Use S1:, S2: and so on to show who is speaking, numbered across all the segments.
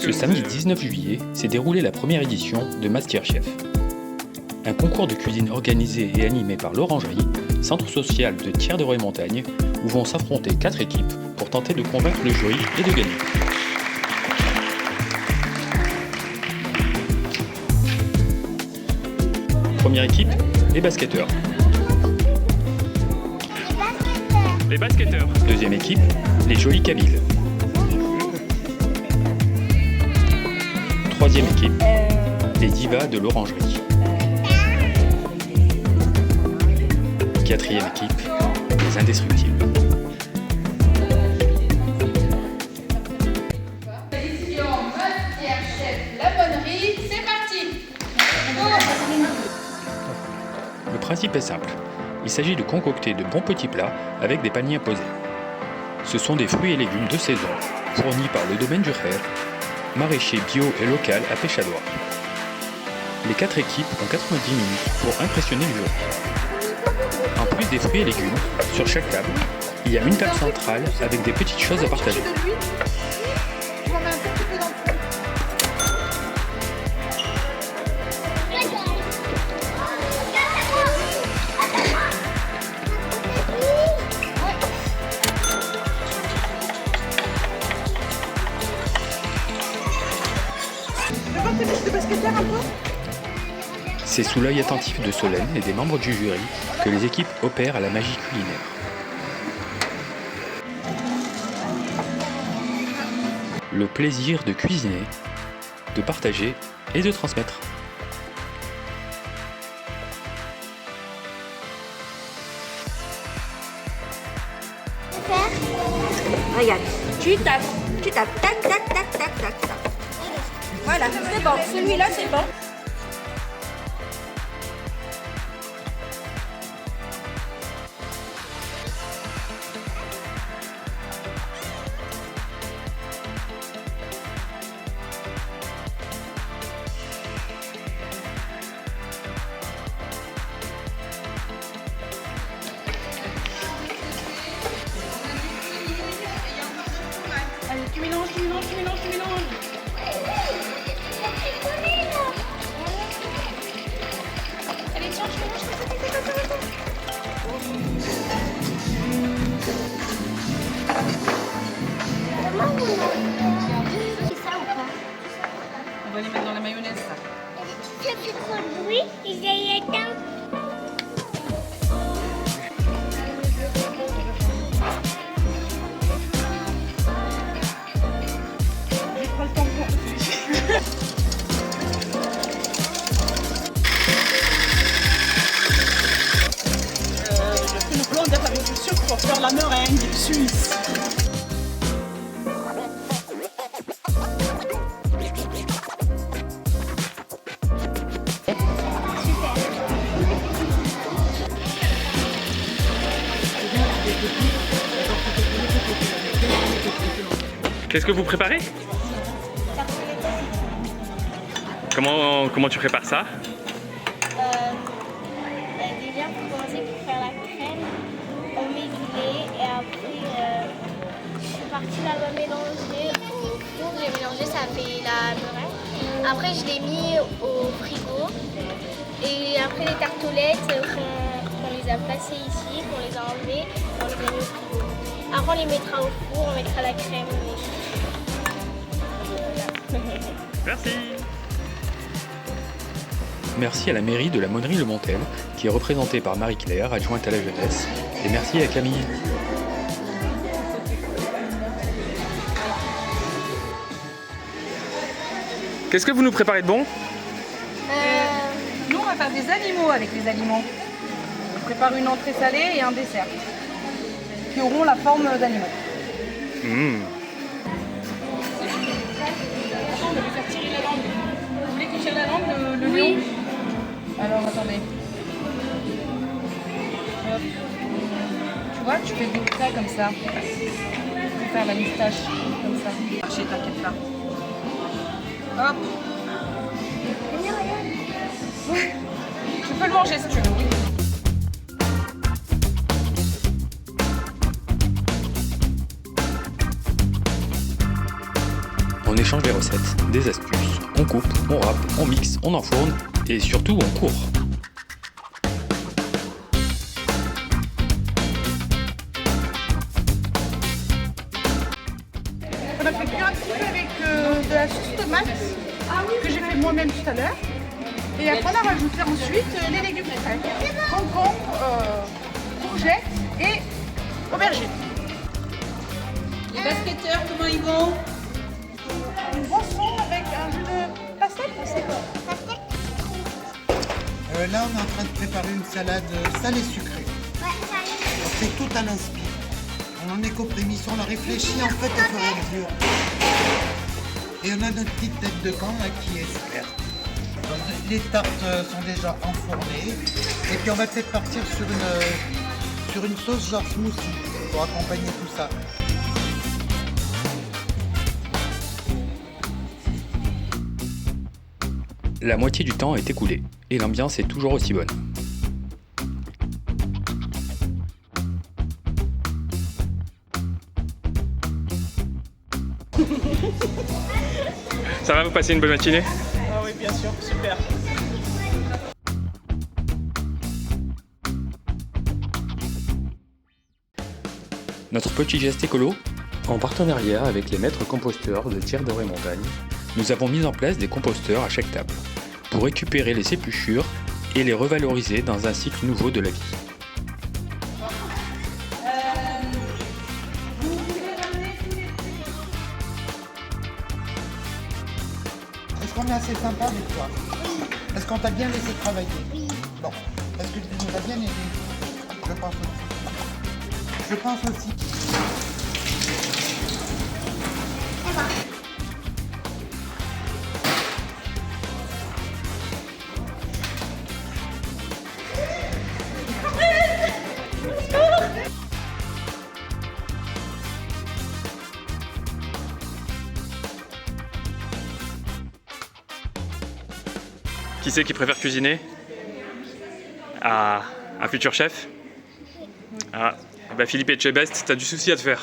S1: Ce samedi 19 juillet s'est déroulée la première édition de MasterChef. Un concours de cuisine organisé et animé par l'Orangerie, centre social de Thiers-de-Roye-Montagne, où vont s'affronter 4 équipes pour tenter de convaincre le jury et de gagner. Première équipe, les basketteurs. Les basketteurs. Deuxième équipe, les jolis Kabyles. Troisième équipe, les divas de l'Orangerie. Quatrième équipe, les indestructibles. Le principe est simple. Il s'agit de concocter de bons petits plats avec des paniers imposés. Ce sont des fruits et légumes de saison, fournis par le domaine du Kher, maraîcher bio et local à Pêchadoir. Les 4 équipes ont 90 minutes pour impressionner le jury. En plus des fruits et légumes, sur chaque table, il y a une table centrale avec des petites choses à partager. C'est sous l'œil attentif de Solène et des membres du jury que les équipes opèrent à la magie culinaire. Le plaisir de cuisiner, de partager et de transmettre.
S2: Regarde, tu tapes, tac, tac, tac, tac, tac, tac. Voilà, c'est bon, celui-là c'est bon.
S3: Allez, tu mélanges. Allez, tiens, tu mélanges.
S4: C'est ça ou pas?
S3: On va les mettre dans la mayonnaise, ça.
S4: Ça fait trop de bruit et j'ai éteint.
S3: Je fais le blanc d'œuf avec du sucre pour faire la meringue suisse.
S1: Qu'est-ce que vous préparez? Comment tu prépares ça?
S4: Déjà, pour commencer, pour faire la crème, on met du lait et après, je suis partie là-bas mélanger au four. J'ai mélangé, ça fait la meringue. Après, je l'ai mis au frigo. Et après, les tartelettes, on les a placées ici, on les a enlevées, on les a mis au frigo. Après, on les mettra au four, on mettra la crème.
S1: Merci. Merci à la mairie de la Monnerie-le-Montel, qui est représentée par Marie-Claire, adjointe à la jeunesse, et merci à Camille. Qu'est-ce que vous nous préparez de bon?
S3: Nous, on va faire des animaux avec les aliments. On prépare une entrée salée et un dessert qui auront la forme d'animaux. On va faire tirer la langue. Vous voulez qu'il tire la langue, le lion? Alors, attendez. Hop. Tu vois, tu fais des traits comme ça. Tu peux faire la moustache comme ça. Marcher, t'inquiète pas. Hop. Tu peux le manger si tu veux, oui.
S1: échange des recettes, des astuces, on coupe, on râpe, on mixe, on enfourne et surtout on court.
S5: On a fait cuire un petit peu avec de la sauce tomate que j'ai fait moi-même tout à l'heure. Et après on a rajouté ensuite les légumes frais. Concombre, courgettes et aubergines.
S6: Les basketteurs, comment ils vont?
S5: Une boisson avec un jus de pastèque.
S7: Là, on est en train de préparer une salade salée sucrée. C'est tout à l'inspire. On en est qu'aux prémices, on a réfléchi en fait au fur et à mesure. Et on a notre petite tête de camp là qui est super. Donc, les tartes sont déjà enfournées. Et puis on va peut-être partir sur une sauce genre smoothie pour accompagner tout ça.
S1: La moitié du temps est écoulée et l'ambiance est toujours aussi bonne. Ça va, vous passer une bonne matinée?
S5: Ah oui, bien sûr, super.
S1: Notre petit geste écolo, en partenariat avec les maîtres composteurs de Thiers-Doré-Montagne, nous avons mis en place des composteurs à chaque table pour récupérer les épluchures et les revaloriser dans un cycle nouveau de la vie.
S7: Est-ce qu'on est assez sympa avec toi? Est-ce qu'on t'a bien laissé travailler? Bon, est-ce que tu nous as bien aidé? Je pense aussi. Je pense aussi.
S1: Qui c'est qui préfère cuisiner? Ah, un futur chef? Ah, bah Philippe Etchebest, t'as du souci à te faire.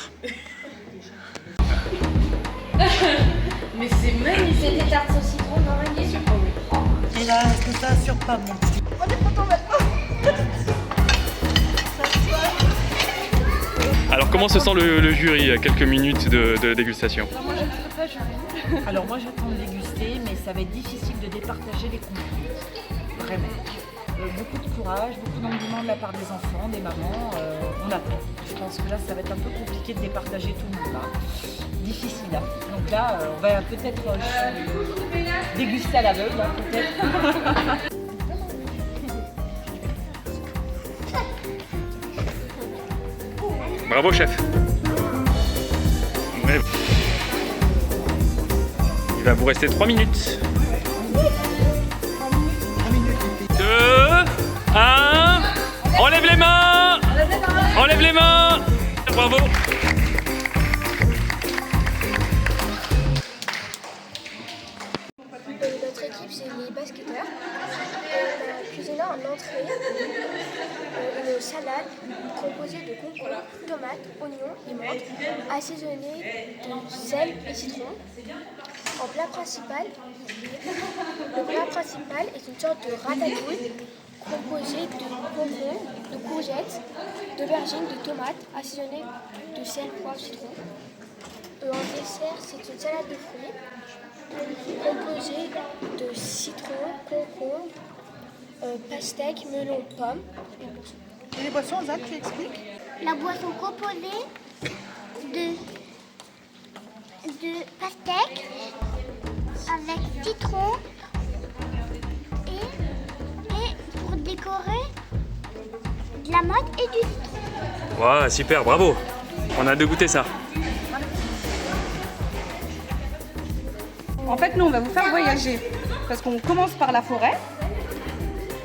S3: Mais c'est magnifique.
S4: C'est des tartes au citron meringuées sur pomme.
S7: Et là, est-ce que ça assure pas mon petit?
S5: On est content maintenant.
S1: Alors comment se sent le jury à quelques minutes de dégustation?
S8: Alors moi j'attends de déguster, mais ça va être difficile de départager les contenus. Vraiment. Beaucoup de courage, beaucoup d'engouement de la part des enfants, des mamans. On attend. Je pense que là ça va être un peu compliqué de départager tout le monde là. Difficile là. Donc là on va peut-être déguster à l'aveugle, hein, peut-être.
S1: Bravo chef. Ouais. Il va vous rester 3 minutes. 2, 1, enlève les mains. Enlève les mains. Bravo.
S4: Notre équipe, c'est les basketteurs. On a cuisiné en entrée une salade composée de concombres, tomates, oignons et menthe, assaisonnée de sel et citron. En plat principal, le plat principal est une sorte de ratatouille composée de concombres, de courgettes, d'aubergines, de tomates, assaisonnée de sel, poivre, citron. En dessert, c'est une salade de fruits composée de citron, concombre, pastèque, melon, pomme.
S5: Et les boissons, Zach, tu expliques?
S4: La boisson composée de pastèque avec citron et pour décorer de la menthe et du citron.
S1: Wow, super, bravo. On a hâte de goûter ça.
S3: En fait, nous, on va vous faire voyager. Parce qu'on commence par la forêt,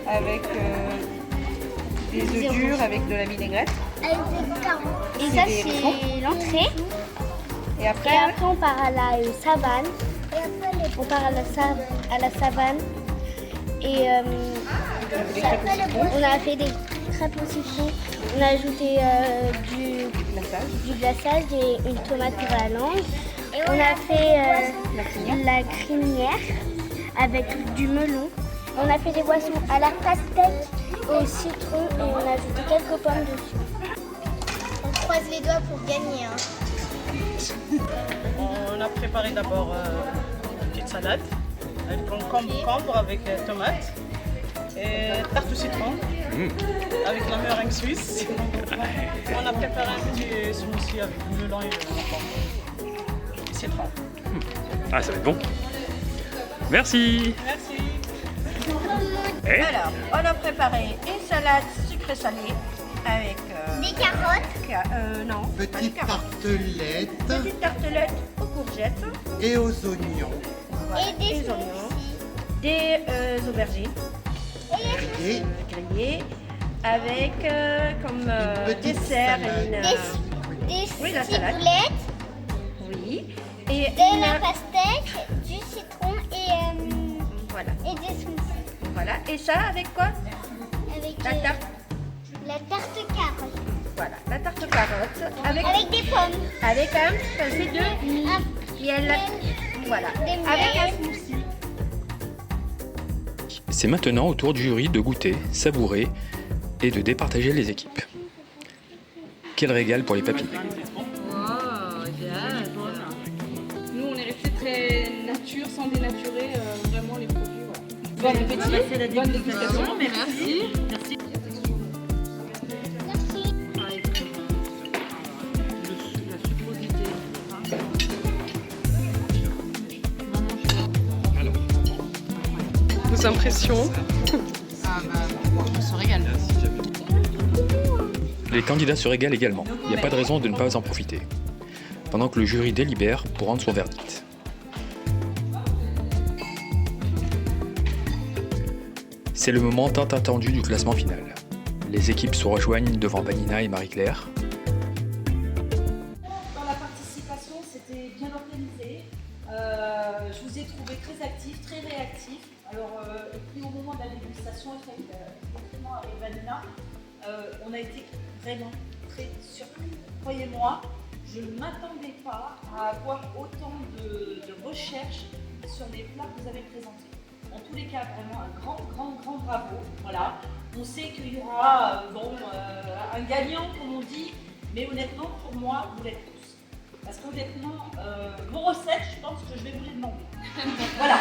S3: avec des œufs durs, avec de la vinaigrette.
S4: Et ça, c'est l'entrée.
S3: Et après,
S4: on part à la savane. On part à la savane. Et on a fait des crêpes au citron. On a ajouté du glaçage et une tomate pour la langue. On a fait la crinière avec du melon. On a fait des boissons à la pastèque, au citron et on a ajouté quelques pommes dessus. On croise les doigts pour gagner.
S6: On a préparé d'abord une petite salade avec concombre avec tomates et tarte au citron avec la meringue suisse. On a préparé un petit smoothie avec du melon et du concombre et citron.
S1: Ah, ça va être bon. Merci.
S6: Merci.
S1: Et
S2: Alors, on a préparé une salade sucrée-salée avec...
S4: Des carottes.
S2: non, pas des
S7: Petite
S2: carottes.
S7: tartelette
S2: Petite tartelette aux courgettes.
S7: et aux oignons.
S2: Voilà,
S4: Et des
S2: oignons. Des aubergines
S7: Et
S2: grillées avec comme
S7: Une petite
S2: dessert
S7: salade.
S4: Des
S2: Oui, la salade.
S4: ciboulettes,
S2: Oui. Et
S4: de la pastèque, du citron
S2: Voilà.
S4: et des smoothies.
S2: Voilà. Et ça avec quoi?
S4: Avec
S2: La tarte.
S4: la tarte carotte.
S2: Voilà. La tarte carotte avec
S4: Avec des pommes.
S2: avec un pincé de
S4: Un
S2: miel. Voilà.
S4: Des miels.
S2: Avec un smoothie.
S1: c'est maintenant au tour du jury de goûter, savourer et de départager les équipes. Quel régal pour les papilles.
S3: Nous, on est resté très nature, sans dénaturer vraiment les produits. Voilà. Bon appétit, bonne dégustation. Merci. Merci.
S6: Vos impressions?
S3: On se régale.
S1: Les candidats se régalent également. Il n'y a pas de raison de ne pas en profiter. Pendant que le jury délibère pour rendre son verdict. C'est le moment tant attendu du classement final. Les équipes se rejoignent devant Vanina et Marie-Claire.
S8: Dans la participation, c'était bien organisé. Je vous ai trouvé très actifs, très réactifs. Alors, et puis au moment de la dégustation, effectivement, avec Vanina, on a été vraiment très surpris. Croyez-moi, je ne m'attendais pas à avoir autant de recherches sur les plats que vous avez présentés. En tous les cas, vraiment un grand bravo. Voilà. On sait qu'il y aura un gagnant, comme on dit, mais honnêtement, pour moi, vous l'êtes tous. Parce qu'honnêtement, vos recettes, je pense que je vais vous les demander. Voilà.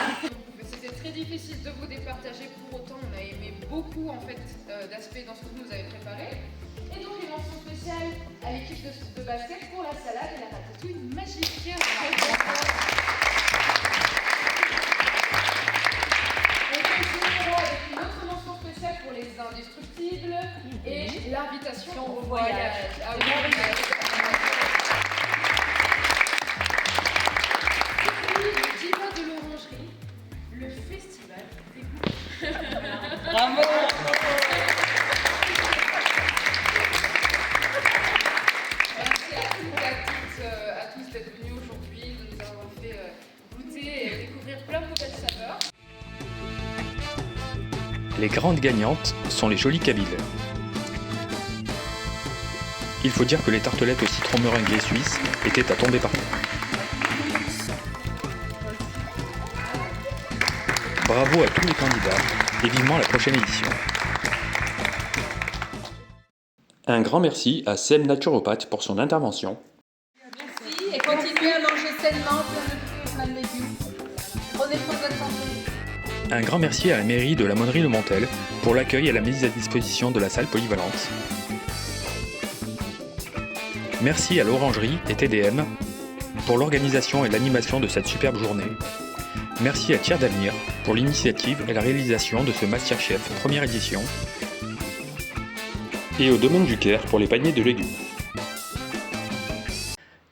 S9: C'était très difficile de vous départager, pour autant on a aimé beaucoup en fait d'aspects dans ce que vous nous avez préparé. Et donc une mention spéciale à l'équipe de basket pour la salade et la ratatouille magique. On continuera avec une autre mention spéciale pour les indestructibles et l'invitation au voyage. Ah oui, le diva de l'orangerie, le festival des goûts.
S6: Bravo.
S9: Merci à tous d'être venus aujourd'hui, de nous avoir fait goûter et découvrir plein de nouvelles saveurs.
S1: Les grandes gagnantes sont les jolies Kabyles. Il faut dire que les tartelettes au citron meringué suisse étaient à tomber par terre. Bravo à tous les candidats et vivement la prochaine édition. Un grand merci à Sem Naturopathe pour son intervention.
S6: Merci et continuez à manger sainement, plein de légumes. Prenez soin de votre santé.
S1: Un grand merci à la mairie de la Monnerie Le Montel pour l'accueil et la mise à disposition de la salle polyvalente. Merci à l'Orangerie et TDM pour l'organisation et l'animation de cette superbe journée. Merci à Tiers d'Avenir pour l'initiative et la réalisation de ce Masterchef première édition. Et au Domaine du Caire pour les paniers de légumes.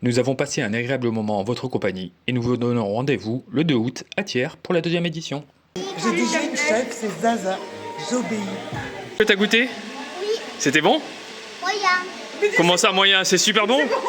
S1: Nous avons passé un agréable moment en votre compagnie et nous vous donnons rendez-vous le 2 août à Thiers pour la deuxième édition.
S7: J'ai déjà une chef, c'est Zaza. J'obéis.
S1: T'as goûté?
S4: Oui,
S1: C'était bon?
S4: moyen.
S1: Comment ça moyen? C'est super bon?
S5: C'est bon,